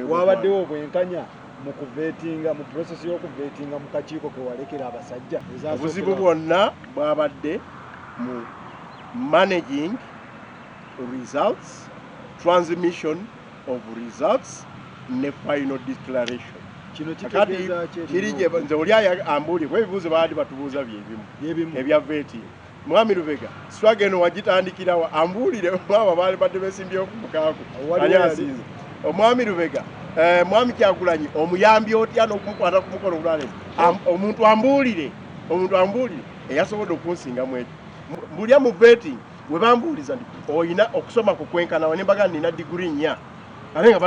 Wabaddewo obwenkanya mu kuvetinga mu process y'okuvetinga mu kakiiko ke walekera abasajja. Obuzibu bwonna bwabadde mu managing results, transmission of results ne final declaration. Kino kitegeeza kiri gye nze oli ambuulye kuba ebibuuzo baali batubuuza byebimu ebya vetting. Mwami Lubega swageno wagitandikirawa ambuulire mwaba baali badde besimbyewo ku mukaaku ani asinze. Omwami Lubega mwami Kyagulanyi omuyambi otya n'okumukwata ku mukono gulale omuntu ambuulire eyasobodde okunsingamu ekyo mbulya mu vetting we bambuuliza nti oyina okusoma kukwenkana ne mbaga nina diguri 4 ate nga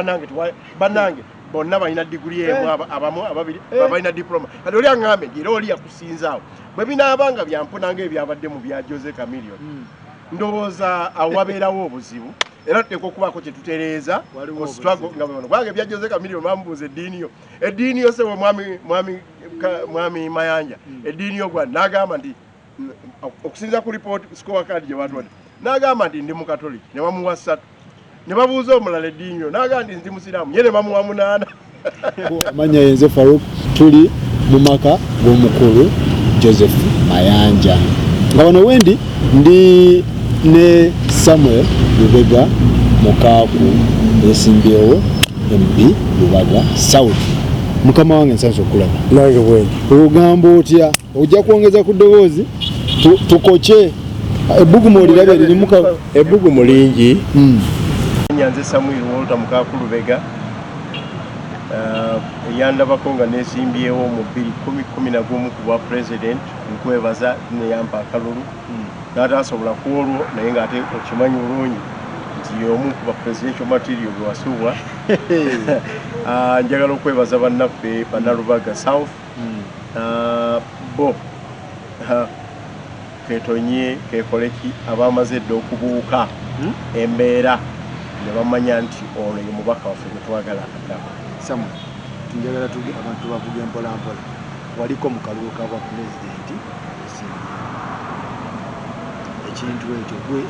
bannange bonna balina diguri emu abamu ababiri balina diploma kati oli aŋŋambe era oli yakusinzaawo bwe binaabanga byampunanga ebyabadde mu bya Jose Chameleone ndowooza awabeerawo obuzibu era tuteeka okubaako kye tutereeza ku struggle nga bwe kubanga ebya Jose Chameleone bamubuuza eddiini yo sewe mwami Mayanja eddiini yo gwa n'agamba nti okusinza ku report score card gye batwadde n'agamba nti ndi mukatoliki ne bamuwa 3 ne babuuza omulala eddiini yo n'agamba nti nzi musiraamu ye ne bamuwa 8. Amanya yenze Farouk tuli mu maka g'omukulu Joseph Mayanja nga wano wendi ndi ne Samuel Lubega Mukaaku esimbyewo MB Lubaga South. Mukama wange nsanso kulaba nange bwendi olugambo otya ojja kuongeza ku ddoboozi tukoche ebbugumu olirabe lirimuka ebbugumu lingi nyanze Samuel Walter Mukaaku Lubega yandabako nga nesimbyewo mu 2011 ku bwa president nkwebaza neyampa akalulu n'atasobola kwolwo naye ng'ate okimanyi bulungi nti omu ku ba presidential material gwe wasuubwa njagala okwebaza bannaffe bannalubaga South bo ketonye kekoleki abamaze dde okubuuka embeera ne bamanya nti ono ye mubaka waffe gwe twagala akaddako. Samu njagala abantu bavuge mpola mpola waliko mu kalulu ka bwa pulezidenti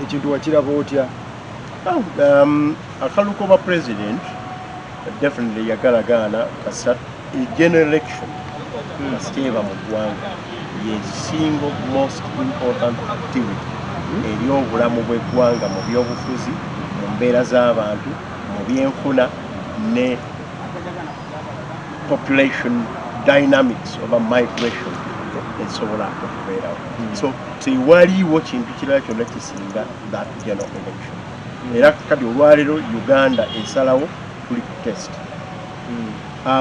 ekintu wakiraba otya? Akalu ko bwa president definitely yagalagaana kasatu general election kasiteeba mu ggwanga ye single most important activity eri obulamu bw'eggwanga mu byobufuzi mu mbeera z'abantu mu byenfuna ne population dynamics oba migration esobola okubeerawo. So tewaliiwo kintu kirala kyonna kisinga that general election. Era kati olwaleero Uganda esalawo tuli test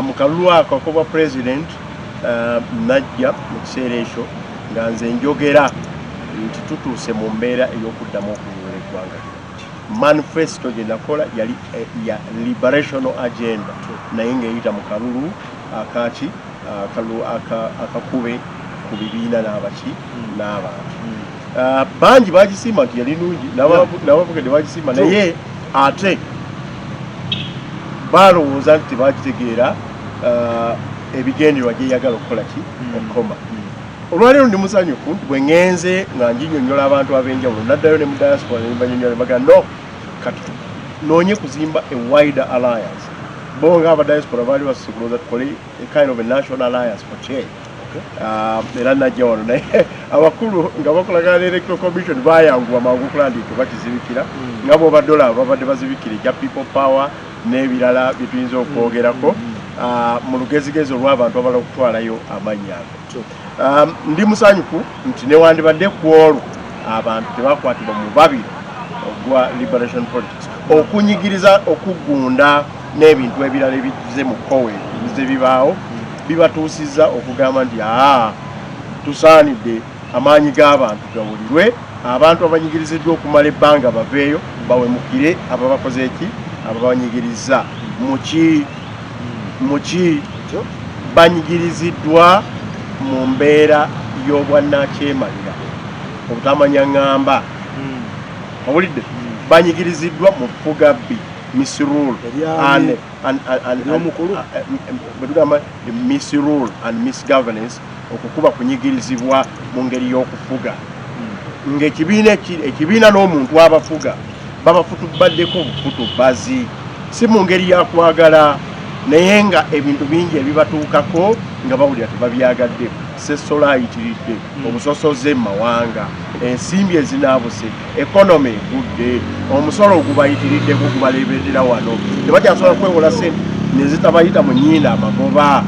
mu kalulu ako akobwa president najja mu kiseera ekyo nga nze njogera nti tutuuse mu mbeera ey'okuddamu okunyuula eggwanga. Manifesto gye nakola yali ya liberational agenda naye ng'eyita mu kalulu akaki akakube ku bibiina n'abaki n'abantu bangi bagisiima nti yali nungi n'abavugadde bagisiima naye ate balowooza nti bagitegeera ebigendererwa gyeyagala okukola ki okukoma. Olwaleero ndi musanyufu nti bwe ŋŋenze nga njinyonnyola abantu ab'enjawulo naddayo ne mu diaspora ne mbanyonnyola baga no kati noonye kuzimba a wider alliance bo nga abadiaspora baali basukulooza tukole a kind of a national alliance for change. Era najja wano naye abakulu nga bakolagana ne electoral commission bayanguwa mangu okulaba nti tebakizibikira nga bw'obadde olaba babadde bazibikira ekya people power n'ebirala bye tuyinza okwogerako mu lugezigezi olw'abantu abala okutwalayo amannya ago. Ndi musanyufu nti newandibadde ku olwo abantu tebakwatibwa mu babiri ogwa liberation politics okunyigiriza okugunda n'ebintu ebirala ebize mu kowe ebize bibaawo bibatuusizza okugamba nti tusaanidde amaanyi g'abantu gawulirwe abantu abanyigiriziddwa okumala ebbanga baveeyo bawemukire ababakoze eki ababanyigiriza muki banyigiriziddwa mu mbeera y'obwannakyemalira obutamanya ŋŋamba owulidde banyigiriziddwa mu fugabbi misrule misrule and misgovernance okukuba kunyigirizibwa mu ngeri y'okufuga ng'ekibiina n'omuntu abafuga babafutubaddeko obufutubazi si mu ngeri ya kwagala naye nga ebintu bingi ebibatuukako nga bawulira tebabyagadde. Sessola ayitiridde, obusosoze mu mawanga, ensimbi ezinaabuse, economy egudde, omusolo gubayitiriddeko gubaleberera wano, tebakyasobola kwewola sente ne zitabayita mu nnyinda amagoba.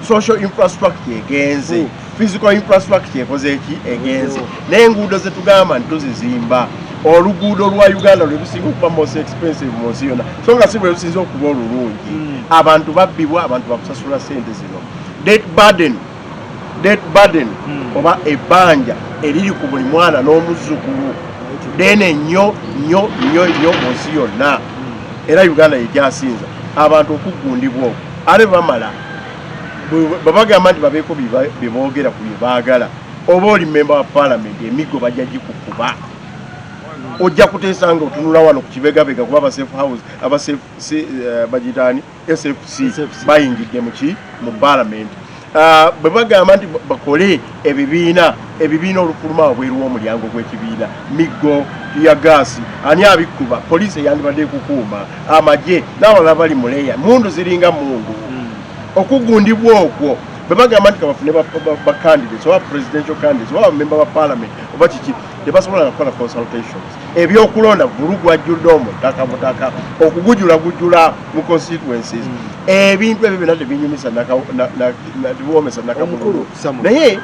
Social infrastructure egenze, physical infrastructure ekoze eki egenze, n'enguudo zetugamba nti tuzizimba. Oluguudo lwa Uganda lwe lusinga okuba most expensive mu nsi yonna, so nga si bwe lusinza okuba olulungi. Abantu babbibwa, abantu bakusasula sente zino. Debt burden oba ebbanja eriri ku buli mwana n'omuzzukulu ddene nnyo nnyo nnyo nnyo mu nsi yonna, era Uganda yegyasinza abantu okugundibwa okwo. Ale bamala babagamba nti babeeko bye boogera ku bye baagala, oba oli member wa parliament emiggo bajja gikukuba. Ojja kuteesanga otunula wano ku kibegabega kuba bagitaani SFC bayingidde mu parliament. Bwe bagamba nti bakole ebibiina olufuluma wabweru w'omulyango gw'ekibiina, miggo ya gaasi ani abikuba, poliisi eyandibadde kukuuma, amagye n'abalala bali muleya, mundu ziringa mundu. Okugundibwa okwo bwe bagamba nti kabafune ba candidates oba presidential candidates oba member wa parliament oba kiki, tebasobola kukola consultations. Ebyokulonda vulugu ajjudde omutaka butaka, okugujulagujula mu constituencies. Ebintu ebyo byonna tebinyumisa tebiwoomesa nakabululu. Naye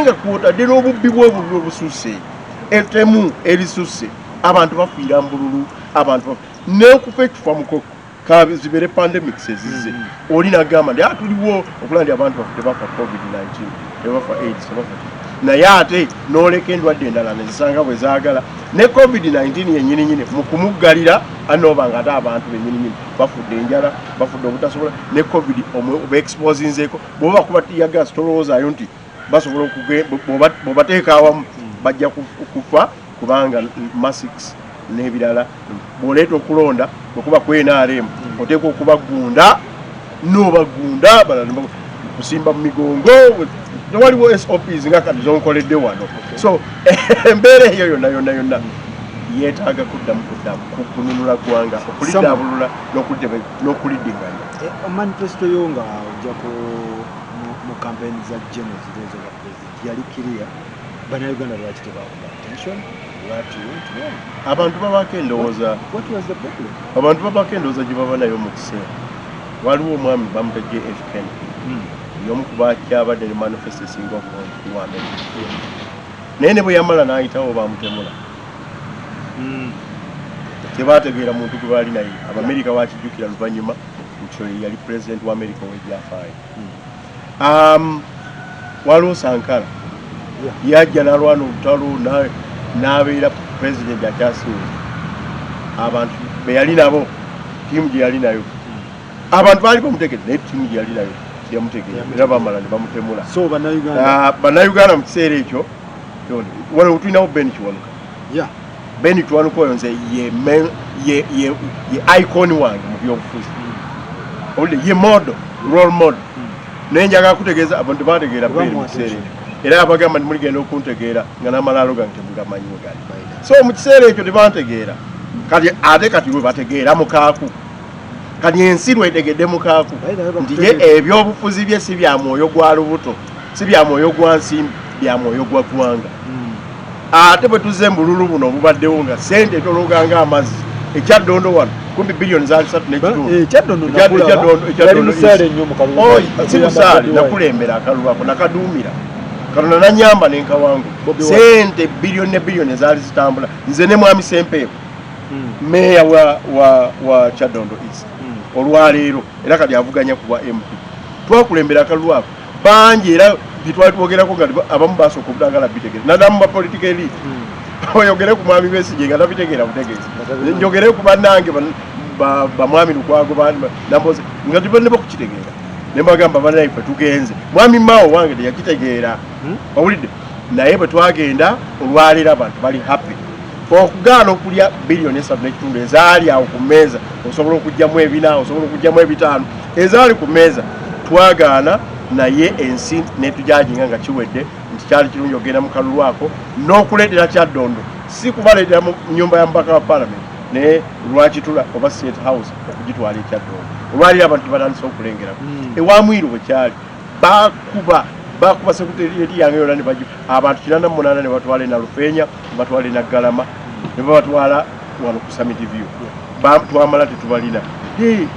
nga kwotadde n'obubbi bw'obululu obususse, ettemu erisusse, abantu bafiira mbululu, abantu n'okufa ekifa mukoko zibere pandemics ezize. Oli nagamba nti tuliwo okulaba nti abantu baffe tebafa COVID-19, tebafa AIDS, tebafa naye ate n'oleka endwadde endala nezisanga bwe zaagala. Ne COVID-19 yennyininyini mu kumuggalira anooba nga ate abantu bennyininyini bafudde enjala, bafudde obutasobola, ne COVID oba-exposinzeeko. Bw'oba kuba tiyagasi tolowoozaayo nti basobola bw'obateeka awamu bajja kufa, kubanga masks n'ebirala. Bw'oleeta okulonda bwekuba ku NRM oteeka okubagunda, n'obagunda kusimba mu migongo, tewaliwo SOPs nga kati zonkoledde wano. So embeera eyo yonna yeetaaga kuddamu kununula ggwanga, okuliddabulula n'okuliddinganya. Manifesto yo nga ojja mu campaign za General Zirezo ga President yali kiriya, bannayuganda lwaki tebakuba attention? Abantu babaako endowooza gye baba nayo mu kiseera. Waliwo omwami bamutejje FKN y'omu ku bakyabadde ne manifesto esinga obulungi wa Amerika, naye ne bwe yamala n'ayitawo bamutemula. Tebategeera muntu gwe baali naye. Abamerika bakijjukira luvannyuma nti yali president wa Amerika w'ebyafaayo. Waliwo Sankara yajja n'alwana olutalo n'abeera president akyasinze. Abantu be yali nabo, tiimu gye yali nayo, abantu baali bamutegedde naye tiimu gye yali nayo yamutegeera, era bamala ne bamutemula. So bannayuganda mu kiseera ekyo waliwo tulinawo Ben Kiwanuka. Ben Kiwanuka oyo nze ye icon wange mu byobufuzi, ye role model. Naye njagala kutegeeza abantu tebategeera Ben mu kiseera ekyo, era abagamba nti muligenda okuntegeera nga n'amalaalo gange temugamanyiwe gali. So mu kiseera ekyo tebantegeera, kati lwe bategeera mukaaku, kati ensi lwetegedde mukaaku nti ye ebyobufuzi bye si bya mwoyo gwa lubuto, si bya mwoyo gwa nsimbi, bya mwoyo gwa ggwanga. Ate bwe tuzze mbululu buno obubaddewo nga sente etologanga amazzi, ekyaddondo wano kumbi biliyoni zaali 3 si musaale nakulembera akalulu ako nakaduumira Katonda nanyamba nenkawangu sente biliyoni ne biliyoni zaali zitambula, nze ne mwami Sempeeko meya wa Kyaddondo East olwaleero, era kati avuganya kuba MP. Twakulembera akalulu ako bangi, era bitwali twogerako nga abamu basooka obutagala bitegeeza nadamu bapolitika elite oyogere ku mwami Besigye nga tabitegeera butegeezi, njogere ku bannange bamwami Lukwago namboze nga tibadde bakukitegeera. Ne mbagamba bannayiffe tugenze, mwami Mao wange teyakitegeera, owulidde. Naye bwe twagenda olwaleero abantu bali happy. Okugaana okulya biliyoni 3.5 ezaali awo ku mmeeza, osobola okugyamu 4, osobola okugyamu 5 ezaali ku mmeeza, twagaana. Naye ensi netujajinga nga kiwedde nti kyali kirungi ogenda mu kalulu ako n'okuleetera Kyaddondo, si kubaleetera mu nnyumba ya mubaka wa parliament, ne lwaki tula oba State House okugitwala ekyaddogo olwali abantu batandise okulengera ewa Mwiru bwe kyali bakuba sekretarieti yange yonna ne bagi abantu 48 ne batwala na Lufeenya ne batwala na Galama ne batwala wano ku Summit View twamala tetubalina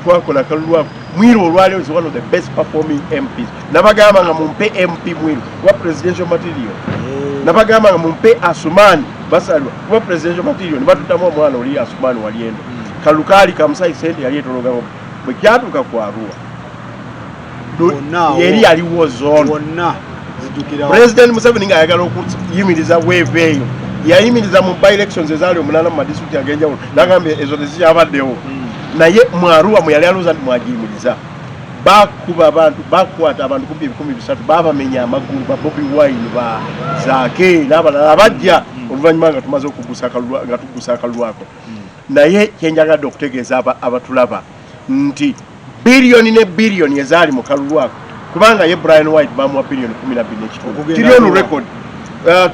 twakola kalulu Mwiru olwali is one of the best performing MPs nabagamba nga mumpe MP Mwiru wa presidential material nabagamba nga mumpe Asumani basalwa wa presidential material ne batutamu omwana oli Asumani waliendo kalukali kamusai sente yali etologa bwe kyatuka ku Arua yeri aliwo zone President Museveni nga ayagala okuyimiriza wave eyo yayimiriza mu by-elections ezaali omunana mu madistrict agenjawulo nagambye ezo tezikyabaddewo naye mu Arua mwe yali alooza nti mwagiyimiriza bakuba abantu bakwata abantu 1,300 babamenya amagulu ba Bobi Wine ba Zaake n'abalala bajja oluvannyuma nga tumaze okugusa akalwako naye kyenjagadde okutegeeza abatulaba nti biliyoni ne biliyoni ezaali mu kalulwako kubanga ye Brian White bamuwa biliyoni 12.5 trillion record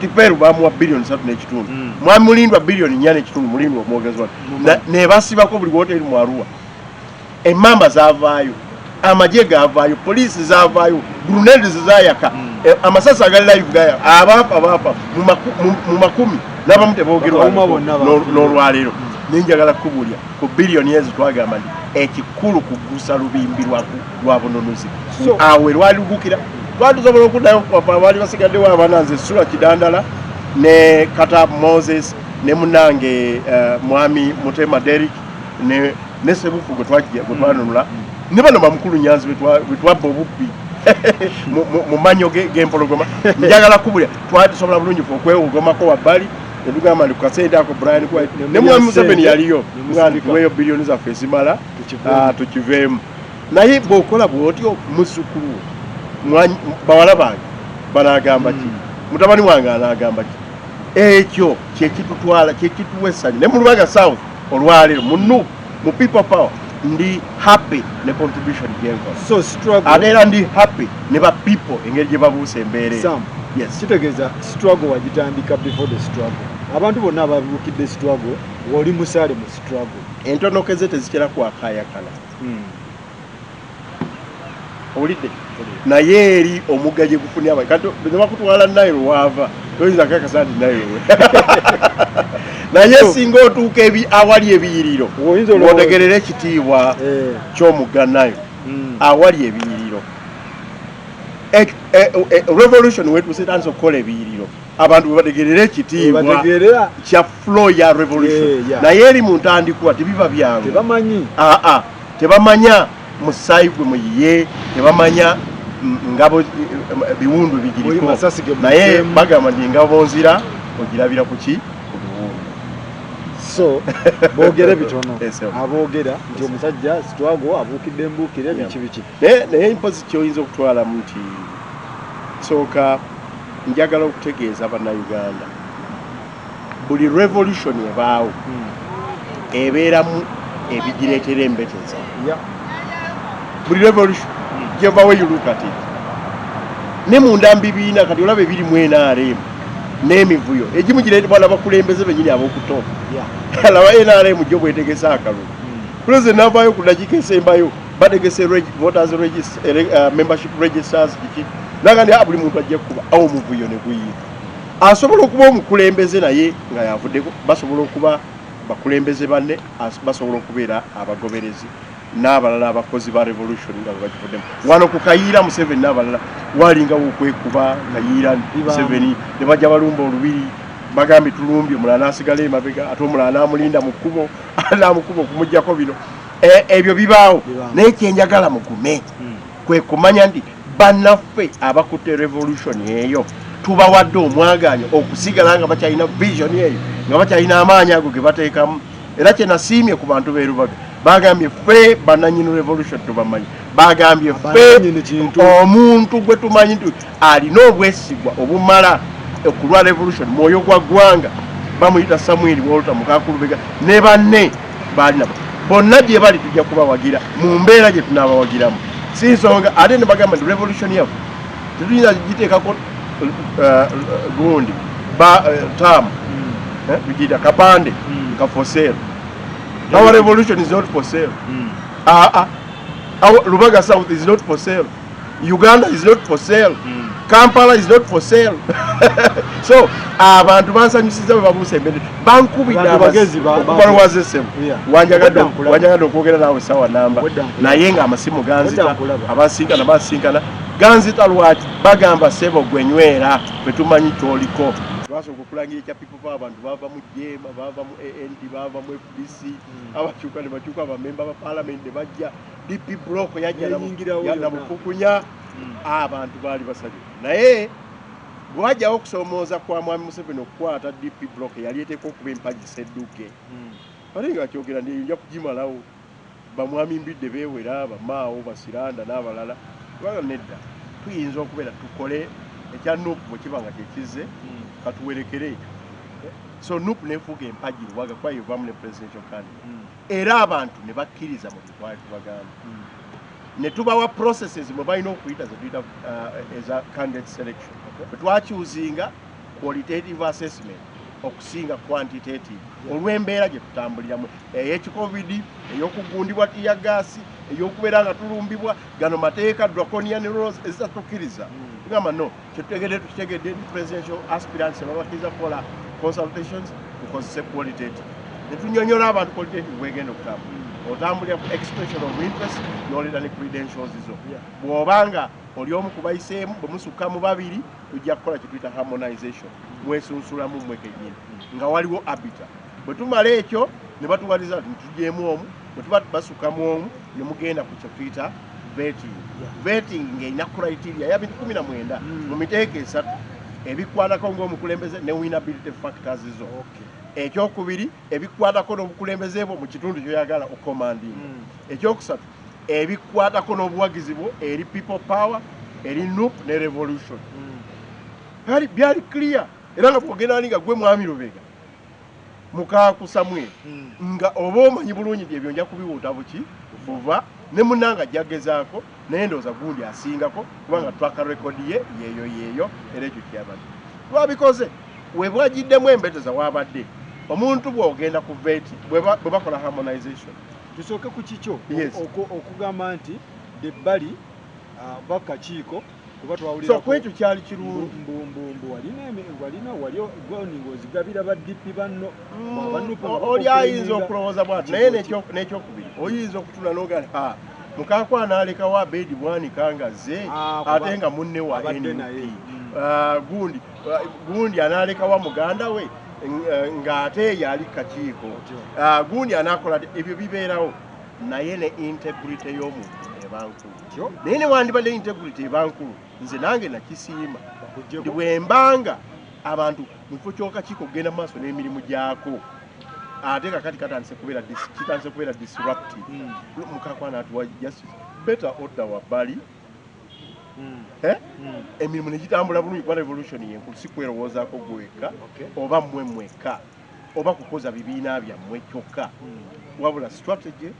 Kiperu bamuwa biliyoni 3.5 mwami Mulindwa biliyoni 4.5 Mulindwa omwogezi wano ne basibako buli hoteli mu Arua emmamba zavaayo amagye gavaayo poliisi zavaayo grenades zayaka amasasi agali live gaya abaapa mu makumi n'abamu teboogerwa n'olwaleero ninjagala kubulya ku biliyoni ezo twagamba nti ekikulu kugusa lubimbi lwa bunonuzi awe lwalugukira twatusobola okuddayo kupapa baali basigaddewo abananze Sula Kidandala ne Katab Moses ne munange mwami Mutema Derrick ne Sebufu gwe twanunula ne bano bamukulu Nyanzi betwabba obubbi mu manyo g'empologoma njagala kubulya twatusobola bulungi okwewogomako wabbali edugamba ndi kukasente ako Brian White ne mwami Museveni yaliyo ngandikuweyo biliyoni zaffe ezimala tukiveemu naye bw'okola bw'otyo musukulu bawala bange banagamba ki mutabani wange anagamba ki ekyo kyekitutwala kyekituwa essanyu ne mu Lubaga South olwaleero mu People Power ndi happy ne contribution gyenkola so struggle ate era ndi happy ne ba people engeri gye babuusa embeera yes kitegeeza struggle wagitandika before the struggle abantu bonna ababukidde struggle woli musaale mu struggle entonokeze tezikira kwakayakala owulidde naye eri omugga gye gufunye abantu kati ne bakutwala Nairo waava toyinza kakasa nti Nairo naye singa otuuka awali ebiyiriro otegerera ekitiibwa ky'omugga Nairo awali ebiyiriro revolution wetuuse tandise okukola ebiyiriro abantu webategerera ekitiibwa kya flow ya revolution naye eri mu ntandikwa tebiba byangu tebamanya musaayi gwe muyiye tebamanya ngabo biwundu bigiriko naye bagamba nti ngabo nzira ogirabira ku ki ku biwundu so boogere bitono aboogera nti omusajja struggle abuukidde embuukire biki naye mpozi kyoyinza okutwalamu nti sooka njagala okutegeeza abannayuganda buli revolution ebaawo ebeeramu ebigireetera embeteza buli revolution gyevaawo yulukati ne munda mbibiina kati olaba ebiri mu NRM n'emivuyo egimu gireetebwa n'abakulembeze bennyini ab'okutoka alaba NRM gyo bwetegesa akalulu pulezidenti n'avaayo ku dakiika esembayo bategese voters membership registers kiki naga ndi buli muntu ajja kuba awo omuvuyo ne guyiira asobola okuba omukulembeze naye nga yavuddeko basobola okuba bakulembeze banne basobola okubeera abagoberezi n'abalala abakozi ba revolution nga bagivuddemu wano ku Kayiira Museveni n'abalala walingawo okwekuba Kayiira Museveni ne bajja balumba olubiri bagambe tulumbye omulala n'asigala emabega ate omulala n'amulinda mu kkubo n'amukuba okumuggyako bino ebyo bibaawo naye kyenjagala mugume kwe kumanya nti bannaffe abakutte revolution eyo tubawadde omwaganyo okusigala nga bakyalina vision eyo nga bakyalina amaanyi ago ge bateekamu era kye nasiimye ku bantu b'e Lubaga bagambye ffe bannanyini revolution tubamanyi bagambye ffe omuntu gwe tumanyi nti alina obwesigwa obumala okulwa revolution mwoyo gwa ggwanga bamuyita Samuel Walter Mukakulubega ne banne balina bonna gye bali tujja kubawagira mu mbeera gye tunaabawagiramu si nsonga ate ne bagamba nti revolution yaffe tetuyinza giteekako gundi taamu bigiyita kapande kafoseero Our revolution is not for sale. Our Lubaga South is not for sale. Uganda is not for sale. Kampala is not for sale. So abantu bansanyusiza babuse mbere bankubira abagezi babalwaze semu wanjagado okwogera nawe sawa namba naye nga amasimu ganzita abasinkana ganzita lwaki bagamba sebo gwenywera betumanyi kyoliko twasobola okulangira ekya people power abantu bava mu jema bava mu AND bava mu FDC abakyuka ne bakyuka abamemba ba parliament ne bajja DP block yajja na mukukunya abantu bali basajja naye bwajja okusomooza kwa Mwami Museveni okukwata DP block yali eteeka okuba empagi sedduke ali nga kyogera ndi nja kugimalawo bamwami mbidde beewera bamaawo basiranda n'abalala kubanga nedda tuyinza okubeera tukole ekya NUP bwe kiba nga kyekize katuwerekere so NUP nefuuga empagi Lubaga kuba yovaamu ne presidential candidate era abantu ne bakkiriza mu bitwali tubagamba ne tubawa processes mwe balina okuyita zetuyita eza candidate selection twakyuzinga qualitative assessment okusinga quantitative olw'embeera gye tutambuliramu ey'ekicovid ey'okugundibwa tiyagasi ey'okubeera nga tulumbibwa gano mateeka draconian laws ezitatukkiriza tugamba no tukitegedde presidential aspirants ababakkiriza kukola consultations tukozese qualitative ne tunyonyola abantu qualitative bwegenda okutambula otambulira ku expression of interest n'oleta ne credentials zo bw'obanga oli omu kubayiseemu bwe musukka mu babiri tujja kukola kye tuyita harmonization mwesunsulamu mwekenyini nga waliwo arbiter bwe tumala ekyo ne batuwaliza nti tugyemu omu bwe tuba basukkamu omu ne mugenda ku kye tuyita vetting ng'erina criteria ya 19 mu miteeko esatu ebikwatako ng'omukulembeze ne winnability factors zo ekyokubiri ebikwatako n'obukulembeze bwo mu kitundu kyoyagala ocommanding ekyokusatu ebikwatako n'obuwagizi bwo eri people power eri NUP ne revolution byali clear era nga bwogenda nga gwe Mwami Lubega Mukaaku Samuel nga oba omanyi bulungi ebyo nja kubiwuuta buki vuva ne munanga jjagezaako naye ndowooza gundi asingako kubanga twaka rekodi ye yeeyo era ekyo kyabadde twabikoze webwagiddemu embeteza wabadde omuntu bw'ogenda ku veti bwe bakola harmonization tusooke ku kikyo okugamba nti debbali bakakiiko kuba twawulira so kwekyo kyali kirungi wali ng'ozigabira ba DP banno oli ayinza okulowooza bwati naye n'ekyokubiri oyinza okutula n'ogala Mukaaku anaalekawo Abedi Bwanika ngazze ate nga munne wa NUP gundi anaalekawo muganda we ng'ate yali kakiiko gundi anaakola ebyo bibeerawo naye ne integrity y'omuntu ebankulu naye ne wandibadde integrity ebankulu nze nange nakisiima ndi bwembanga abantu mu kifo ky'okakiiko kugenda mu maaso n'emirimu gyako ate kakati kitandise kubeera disruptive Mukaaku anaatuwa justice better order wabbali emirimu negitambula bulungi kuba revolution yenkulu si kwerowoozaako gweka oba mmwe mweka oba kukoza bibiina byammwe kyokka wabula strategy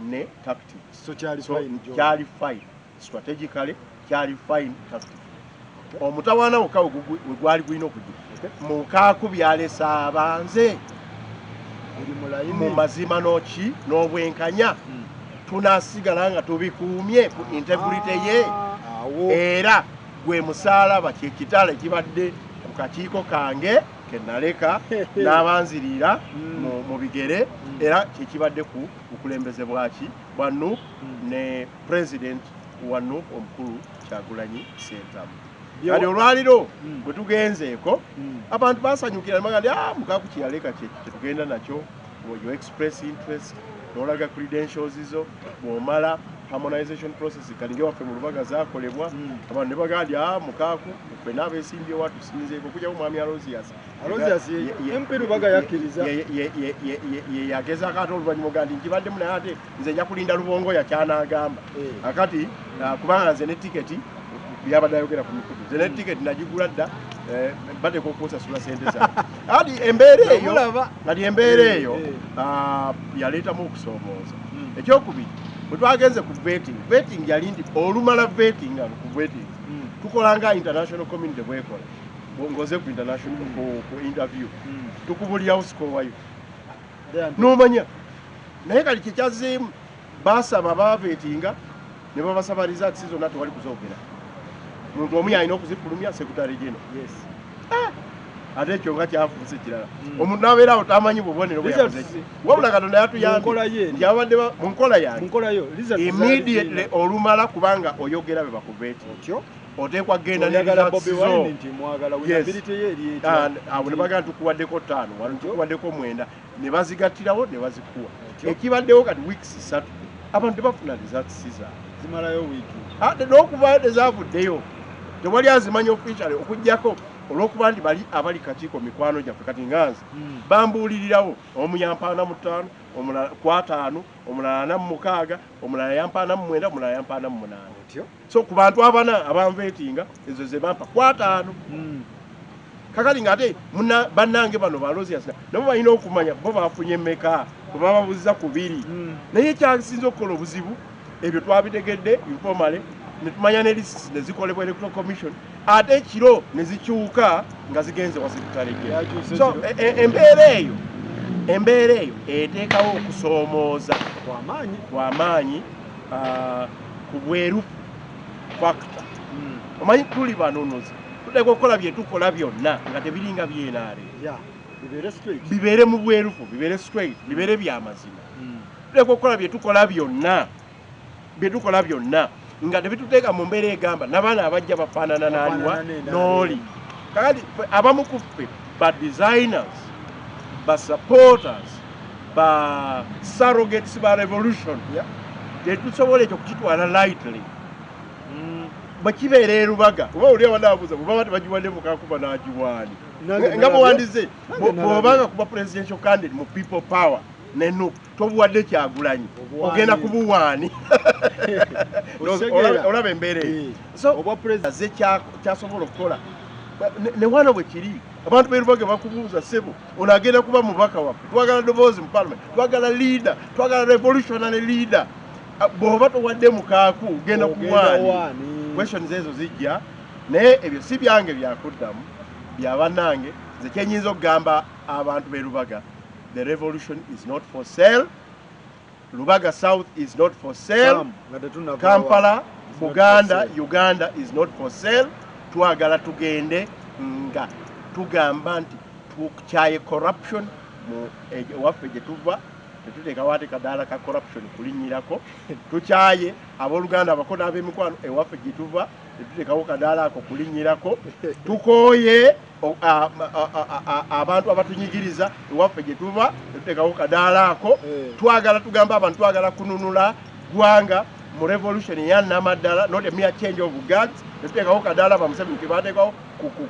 ne tactics so kyali fine strategically kyali fine tactics omutawaana wokka we gwali gulina okugira Mukaaku byalese abanze mu mazima n'oki n'obwenkanya tunaasigala nga tubikuumye ku integrity ye era gwe musaalaba kyekitala ekibadde ku kakiiko kange kenaleka n'abanziriira mu bigere era kyekibadde ku bukulembeze bwaki bwa NUP ne president wa NUP omukulu Kyagulanyi Ssentamu kati olwaliro bwe tugenzeeko abantu basanyukira nemagamba Mukaaku kyeyaleka kyetugenda nakyo you express interest n'olaga credentials zo bw'omala harmonization process kalinge waffe mu Lubaga zaakolebwa abantu ne bagamba Mukaaku ffe n'abeesimbyewo atusinzeeko okujjawo Mwami Aloysius MP Lubaga yakkiriza ye yagezaako ate oluvannyuma gandi nkibaddemu naye ate nze nja kulinda Lubongoya kyanaagamba akati kubanga nze ne tiketi byabadde ayogera ku mikutu nze ne tiketi nagigula dda bateeka okusasula sente zange kati embeera eyo yaleetamu okusoomooza ekyokubiri bwe twagenze ku vetting yali nti olumala vetting nga ku vetting tukola nga international community bwekola ngoze ku international ku interview tukubulirawo sikowayo n'omanya naye kali kyekyazeemu basaba baveetinga ne babasaba results zonna tewali kuzoogera muntu omu yalina okuzifulumya sekutale geno ate ekyo nga kyafuuse kirala omuntu nabeera awo tamanyi bubonero bweyakozeki wabula Katonda yatuyambye nti abadde mu nkola yange immediately olumala kubanga oyogera be bakuveeti oteekwa genda awo ne bagamba tukuwaddeko 5 wano tukuwaddeko 9 ne bazigattirawo ne bazikuwa ekibaddewo kati weeks 3 abantu tebafuna results zimalayo wiiki n'okuva ezavuddeyo tewali azimanya officially okujjako olw'okuba nti bali abali kakiiko mikwano gyaffe kati nganze bambuulirirawo omu yampaana mu 5 omulala ku 5 omulala 46 omulala yampaana mu 9 omulala yampaana mu 8 so ku bantu abana abanveetinga ezo ze bampa ku 5 kakali ng'ate bannange bano balozi yasina nabo balina okumanya bo bafunye mmeka bwe bababuuziza ku 2 naye ekyasinza okukola obuzibu ebyo twabitegedde informale ne tumanya ne lists ne zikolebwa electoral commission ate ekiro ne zikyuka nga zigenze wasirikale gye so embeera eyo eteekawo okusoomooza kw'amaanyi ku bwerufu factor omanyi tuli banonozi tuteeka okukola bye tukola byonna nga tebiringa byenaale bibeere mu bwerufu bibeere straight bibeere byamazima tuteeka okukola bye tukola byonna nga tebituteeka mu mbeera egamba n'abaana abajja bafaanana n'aliwa n'oli kakati abamu ku ffe ba designers ba supporters ba surrogates ba revolution tetusobola ekyo kukitwala lightly bwe kibeera erubaga oba oli abanabuuza bwebaba tebagiwadde mukakuba n'agiwaani nga muwandize bw'obanga kuba presidential candidate mu people power nenu tobuwadde Kyagulanyi ogenda kubuwaani olaba embeera eyo so ze kyasobola okukola ne wano bwe kiri abantu beerubaga bakubuuza ssebo ono agenda kuba mubaka waffe twagala ddoboozi mu parliament twagala leader twagala revolutionary leader bw'oba towadde mukaaku ogenda kuwaani questions ezo zijja naye ebyo si byange byakuddamu byabannange nze kyenyinza okugamba abantu beerubaga the revolution is not for sale. Lubaga South is not for sale. Kampala, Uganda is not for sale. Twagala tugende nga tugamba nti tukyaye corruption mu waffe gye tuva tetuteeka waate kadaala ka corruption kulinnyirako tukyaye abooluganda abakona ab'emikwano ewaffe gye tuva tetuteekawo kadaala ako kulinnyirako tukooye abantu abatunyigiriza ewaffe gye tuva tetuteekawo kadaala ako twagala tugamba abantu twagala kununula gwanga mu revolution ya namaddala not a mere change of guards tetuteekawo kadaala bamuseveni tebateekawo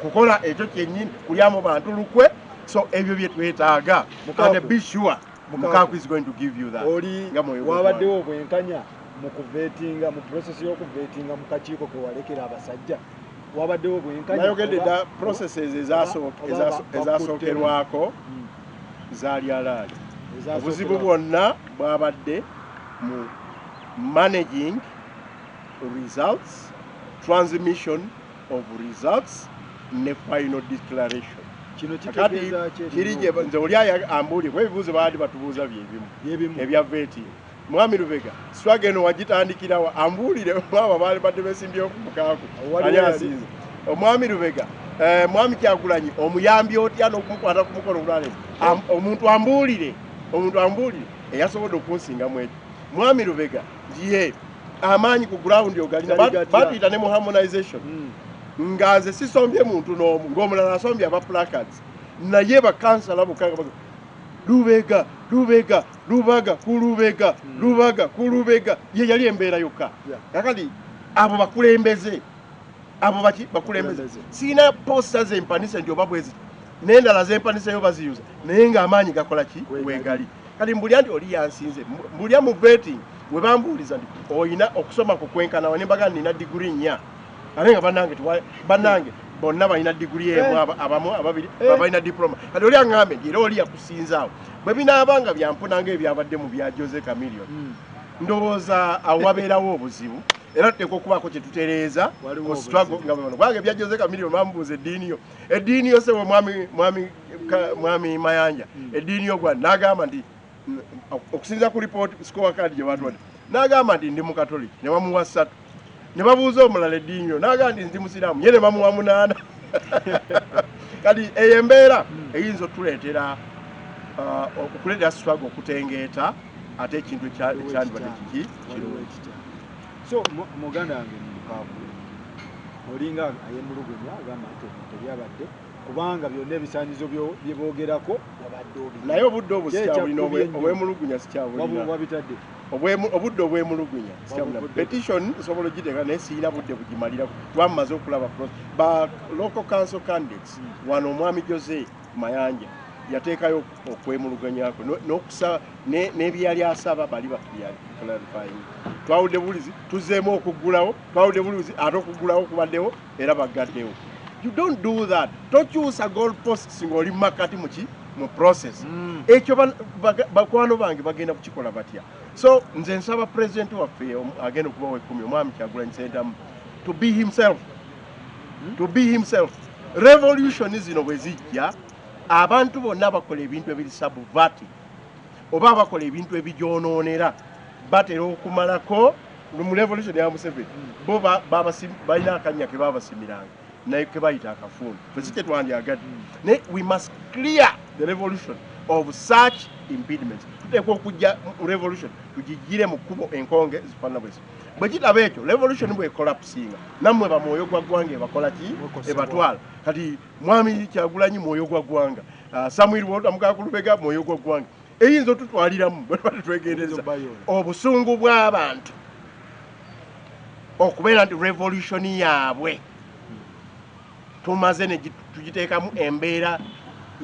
kukola ekyo kyennyini kulyamu bantu lukwe so ebyo bye twetaaga and be sure Mukaku is going to give you that. Oli wabaddewo obwenkanya mu kuvetinga mu process y'okuvetinga mu kakiiko ke walekera abasajja wabaddewo obwenkanya nayogedde da processes ezasookerwako zaali alaali obuzibu bwonna bwabadde mu managing results transmission of results ne final declaration kino kitegeeza kirije nze oli ambuulye bwe bibuuzo baali batubuuza byebimu ebya veti mwami Lubega swageno wagitandikirawa ambuulire mwaba baali badde besimbyewo ku Mukaaku ani asinze omwami Lubega mwami Kyagulanyi omuyambi otya n'okumukwata ku mukono gulale omuntu ambuulire eyasobodde okunsingamu ekyo mwami Lubega ye amaanyi ku ground ogalina batuyita ne mu harmonization nga nze sisombye muntu n'omu ng'omulala asombye aba placards naye bakansala mukanga Lubaga ku Lubega ye yali embeera yokka kakati abo bakulembeze siina posta zempanise nti oba bwezi n'endala zempaniseyo baziyuza naye ng'amaanyi gakola ki wegali kati mbulya nti oli yansinze mbulya mu vetting we bambuuliza nti oyina okusoma kukwenkana ne mbaga nina diguri 4 ate nga bannange bonna balina diguri emu abamu ababiri balina diploma kati oli aŋŋambe nti era oli yakusinzaawo bwe binaabanga byampunanga ebyabadde mu bya Jose Chameleon ndowooza awabeerawo obuzibu era tuteeka okubaako kye tutereeza ku struggle nga bwe kubanga ebya Jose Chameleon bamubuuza eddiini yo sebo mwami Mayanja eddiini yo gwa n'agamba nti okusinza ku report score card gye batwadde n'agamba nti ndi mukatoliki ne bamuwa 3 ne babuuza omulala eddiini n'agamba nti ndi musiraamu ye ne bamuwa 8 kati eyo embeera eyinza otuleetera okuleetera struggle okutengeeta ate ekintu ekyandibadde kiki kirungi. So muganda wange mukaaku olinga ayemulugunya agamba nti tebyabadde kubanga byonna ebisaanyizo bye boogerako wabadde obi naye obudde obwo sikyabulina obwemulugunya sikyabulina wabitadde obudde obwemulugunya sikyabulina petition nsobola ogiteeka naye siina budde bugimalirako twamaze okulaba ba local council candidates wano omwami Jose Mayanja yateekayo okwemuluganyako n'okusaba n'ebyali asaba bali clarifying. Twawudde bulizi tuzeemu okuggulawo twawudde bulizi ate okuggulawo kubaddewo era bagaddewo. You don't do that. Tokyusa goalposts ng'oli makati mu process. Ekyo bakwano bange bagenda kukikola batya. So nze nsaba president waffe agenda okubawa 10 omwami Kyagulanyi Ssentamu to be himself. To be himself. Revolution zino bwe zijja abantu bonna bakola ebintu ebiri sabuvati oba bakola ebintu ebigyonoonera batera okumalako mu revolution ya Museveni bo balina akanya ke babasimiranga naye ke bayita akafundo fezike twandyagadde ne we must clear the revolution of such impediments tuteekwa okujja revolution tugigire mu kkubo enkonge zifaanana bwezi bwe kitaba ekyo revolution bwe collapsinga nammwe bamwoyo gwa ggwanga ebakola ki ebatwala kati mwami Kyagulanyi mwoyo gwa ggwanga Samuel Walter Mukakulubega mwoyo gwa ggwanga eyinza otutwaliramu bwe twegendereza obusungu bw'abantu okubeera nti revolution yaabwe tumaze ne tugiteekamu embeera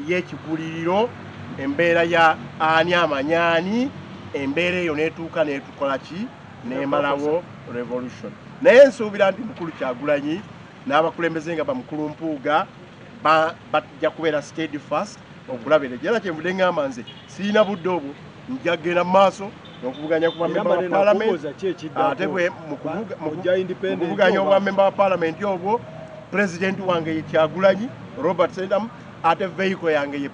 y'ekiguliriro embeera ya ani amanyaani embeera eyo neetuuka neetukola ki neemalawo revolution naye nsuubira nti mukulu Kyagulanyi n'abakulembeze nga bamukulu Mpuuga bajja kubeera steadfast okulabira era kyenvudde ngamba nze siina budde obwo nja kugenda mu maaso n'okuvuganya ku bamemba ba paalamenti ate bwe mukuvuganya obwa memba wa paalamenti obwo pulezidenti wange ye Kyagulanyi Robert Ssentamu ate vehicle yange ye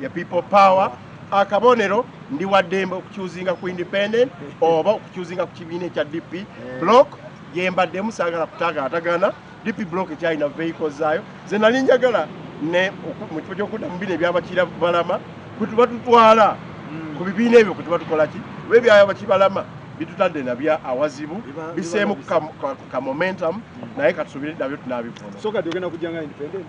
people power akabonero ndi waddembe okukyuzinga ku independent oba okukyuzinga ku kibiina ekya DP block yembaddemu saagala kutagaatagana DP block ekyalina vehicles zaayo ze nali njagala ne mu kifo ky'okudda mu bino ebyabakira balama kutuba tutwala ku bibiina ebyo kutuba tukola ki webyaya bakibalama bitutadde nabya awazibu biseemu ka momentum naye katusubire nabyo tunabivuna so kati ogenda kujjanga independent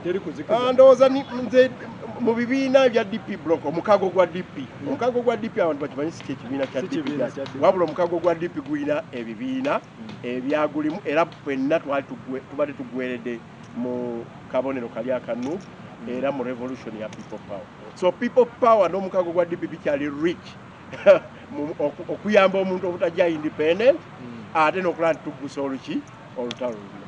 teri kuzika ndowooza nze mu bibiina bya DP block omukago gwa DP omukago gwa DP abantu bakimanyi si ekibiina kya DP wabula omukago gwa DP gulina ebibiina ebyagulimu era fenna tubadde tugweredde mu kabonero kali akanu era mu revolution ya people power so people power n'omukago gwa DP bikyali rich okuyamba omuntu obutajja independent ate n'okulaba nti tuggusa olutalo luno